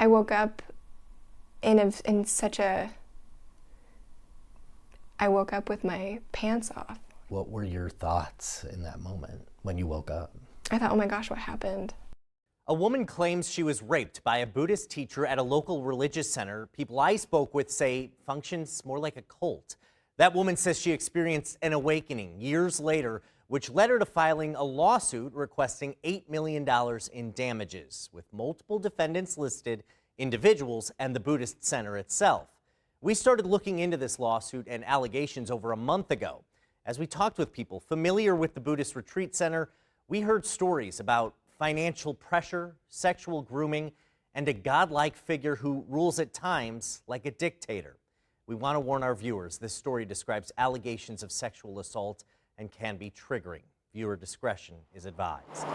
I woke up in such a, I woke up with my pants off. What were your thoughts in that moment when you woke up? I thought, oh my gosh, what happened? A woman claims she was raped by a Buddhist teacher at a local religious center. People I spoke with say functions more like a cult. That woman says she experienced an awakening years later, which led her to filing a lawsuit requesting $8 million in damages, with multiple defendants listed, individuals, and the Buddhist center itself. We started looking into this lawsuit and allegations over a month ago. As we talked with people familiar with the Buddhist Retreat Center, we heard stories about financial pressure, sexual grooming, and a godlike figure who rules at times like a dictator. We want to warn our viewers, this story describes allegations of sexual assault and can be triggering. Viewer discretion is advised.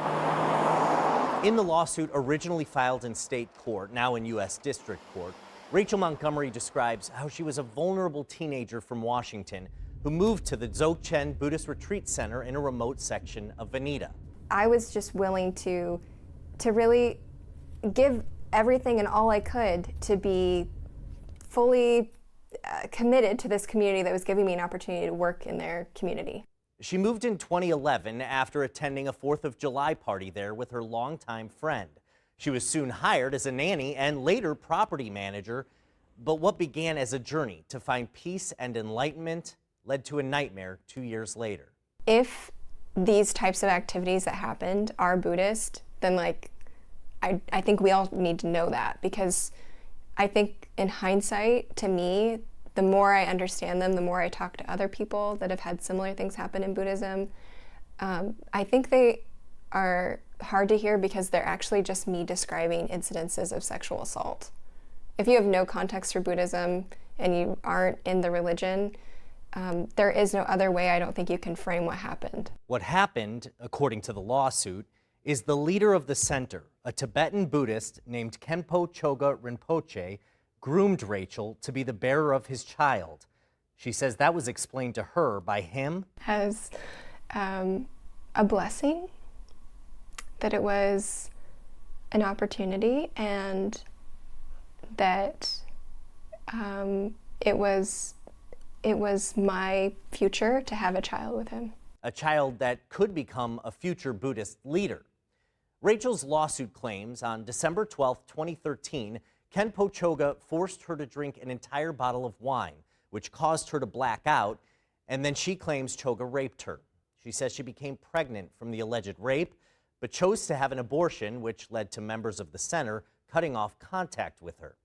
In the lawsuit originally filed in state court, now in U.S. District Court, Rachel Montgomery describes how she was a vulnerable teenager from Washington who moved to the Dzogchen Buddhist Retreat Center in a remote section of Veneta. I was just willing to really give everything and all I could to be fully committed to this community that was giving me an opportunity to work in their community. She moved in 2011 after attending a 4th of July party there with her longtime friend. She was soon hired as a nanny and later property manager, but what began as a journey to find peace and enlightenment led to a nightmare 2 years later. If these types of activities that happened are Buddhist, then I think we all need to know that, because I think in hindsight, to me, the more I understand them, the more I talk to other people that have had similar things happen in Buddhism, I think they are hard to hear because they're actually just me describing incidences of sexual assault. If you have no context for Buddhism and you aren't in the religion, there is no other way I don't think you can frame what happened. What happened, according to the lawsuit, is the leader of the center, a Tibetan Buddhist named Khenpo Choga Rinpoche, groomed Rachel to be the bearer of his child. She says that was explained to her by him as a blessing, that it was an opportunity, and that it was my future to have a child with him. A child that could become a future Buddhist leader. Rachel's lawsuit claims on December 12, 2013, Khenpo Choga forced her to drink an entire bottle of wine, which caused her to black out, and then she claims Choga raped her. She says she became pregnant from the alleged rape, but chose to have an abortion, which led to members of the center cutting off contact with her.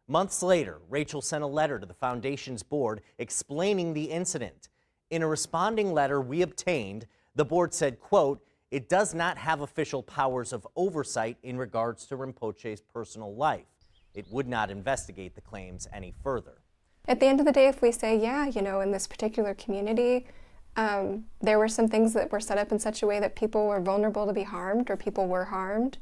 Months later, Rachel sent a letter to the foundation's board explaining the incident. In a responding letter we obtained, the board said, quote, "It does not have official powers of oversight in regards to Rinpoche's personal life. It would not investigate the claims any further." At the end of the day, if we say, yeah, in this particular community, there were some things that were set up in such a way that people were vulnerable to be harmed, or people were harmed,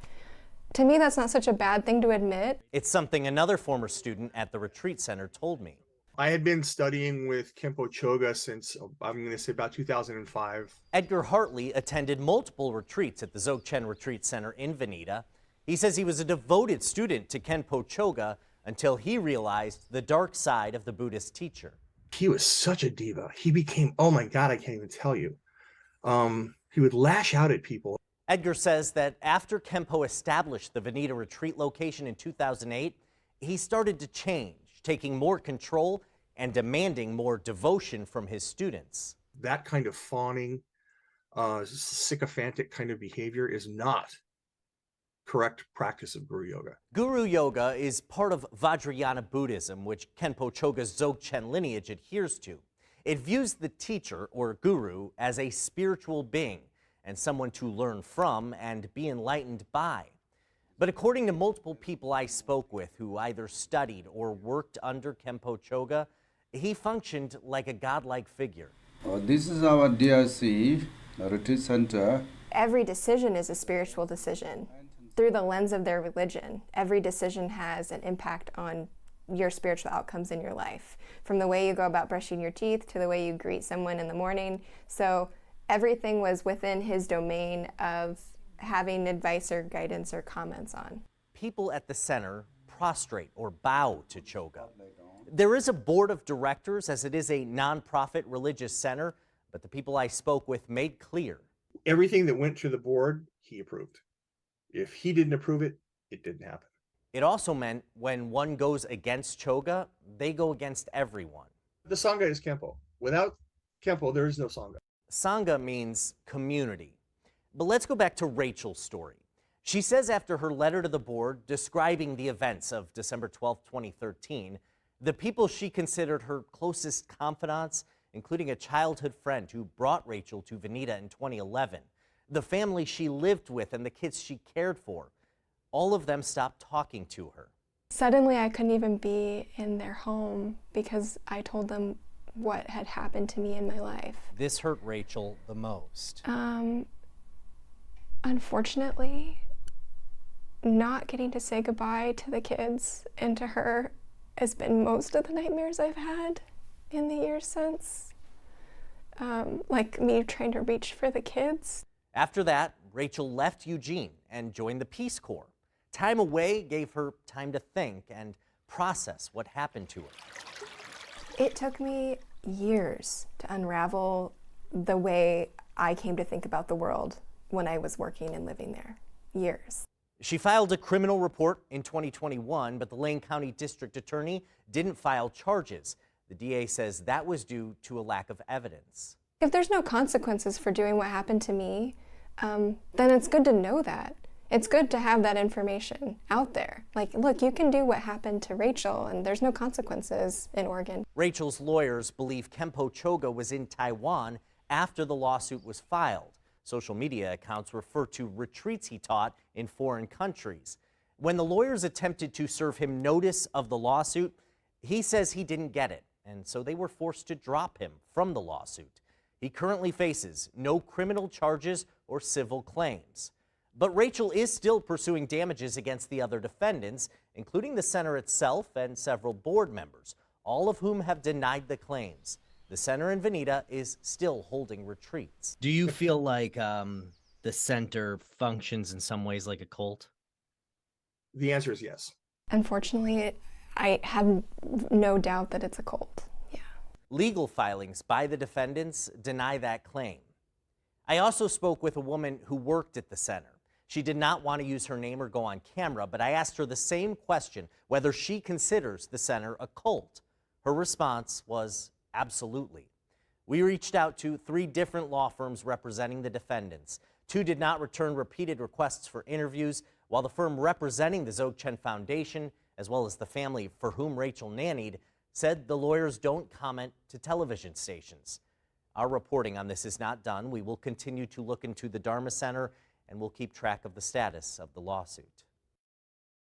to me, that's not such a bad thing to admit. It's something another former student at the retreat center told me. I had been studying with Khenpo Choga since, I'm going to say, about 2005. Edgar Hartley attended multiple retreats at the Dzogchen Retreat Center in Veneta. He says he was a devoted student to Khenpo Choga until he realized the dark side of the Buddhist teacher. He was such a diva. He became, oh my God, I can't even tell you. He would lash out at people. Edgar says that after Khenpo established the Veneta retreat location in 2008, he started to change, taking more control and demanding more devotion from his students. That kind of fawning, sycophantic kind of behavior is not correct practice of Guru Yoga. Guru Yoga is part of Vajrayana Buddhism, which Khenpo Choga's Dzogchen lineage adheres to. It views the teacher, or guru, as a spiritual being and someone to learn from and be enlightened by. But according to multiple people I spoke with who either studied or worked under Khenpo Choga, he functioned like a godlike figure. This is our DRC Retreat Center. Every decision is a spiritual decision. Through the lens of their religion, every decision has an impact on your spiritual outcomes in your life, from the way you go about brushing your teeth to the way you greet someone in the morning. So everything was within his domain of having advice or guidance or comments on. People at the center prostrate or bow to Choga. There is a board of directors, as it is a nonprofit religious center, but the people I spoke with made clear. Everything that went to the board, he approved. If he didn't approve it, it didn't happen. It also meant when one goes against Choga, they go against everyone. The Sangha is Kempo. Without Kempo, there is no Sangha. Sangha means community. But let's go back to Rachel's story. She says after her letter to the board describing the events of December 12, 2013, the people she considered her closest confidants, including a childhood friend who brought Rachel to Veneta in 2011, the family she lived with and the kids she cared for, all of them stopped talking to her. Suddenly, I couldn't even be in their home because I told them what had happened to me in my life. This hurt Rachel the most. Unfortunately, not getting to say goodbye to the kids and to her has been most of the nightmares I've had in the years since. Like me trying to reach for the kids. After that, Rachel left Eugene and joined the Peace Corps. Time away gave her time to think and process what happened to her. It took me years to unravel the way I came to think about the world when I was working and living there. Years. She filed a criminal report in 2021, but the Lane County District Attorney didn't file charges. The DA says that was due to a lack of evidence. If there's no consequences for doing what happened to me, then it's good to know that. It's good to have that information out there. Like, look, you can do what happened to Rachel, and there's no consequences in Oregon. Rachel's lawyers believe Kempo Choga was in Taiwan after the lawsuit was filed. Social media accounts refer to retreats he taught in foreign countries. When the lawyers attempted to serve him notice of the lawsuit, he says he didn't get it, and so they were forced to drop him from the lawsuit. He currently faces no criminal charges or civil claims. But Rachel is still pursuing damages against the other defendants, including the center itself and several board members, all of whom have denied the claims. The center in Veneta is still holding retreats. Do you feel like the center functions in some ways like a cult? The answer is yes. Unfortunately, I have no doubt that it's a cult. Yeah. Legal filings by the defendants deny that claim. I also spoke with a woman who worked at the center. She did not want to use her name or go on camera, but I asked her the same question, whether she considers the center a cult. Her response was absolutely. We reached out to 3 different law firms representing the defendants. 2 did not return repeated requests for interviews, while the firm representing the Dzogchen Foundation, as well as the family for whom Rachel nannied, said the lawyers don't comment to television stations. Our reporting on this is not done. We will continue to look into the Dharma Center, and we'll keep track of the status of the lawsuit.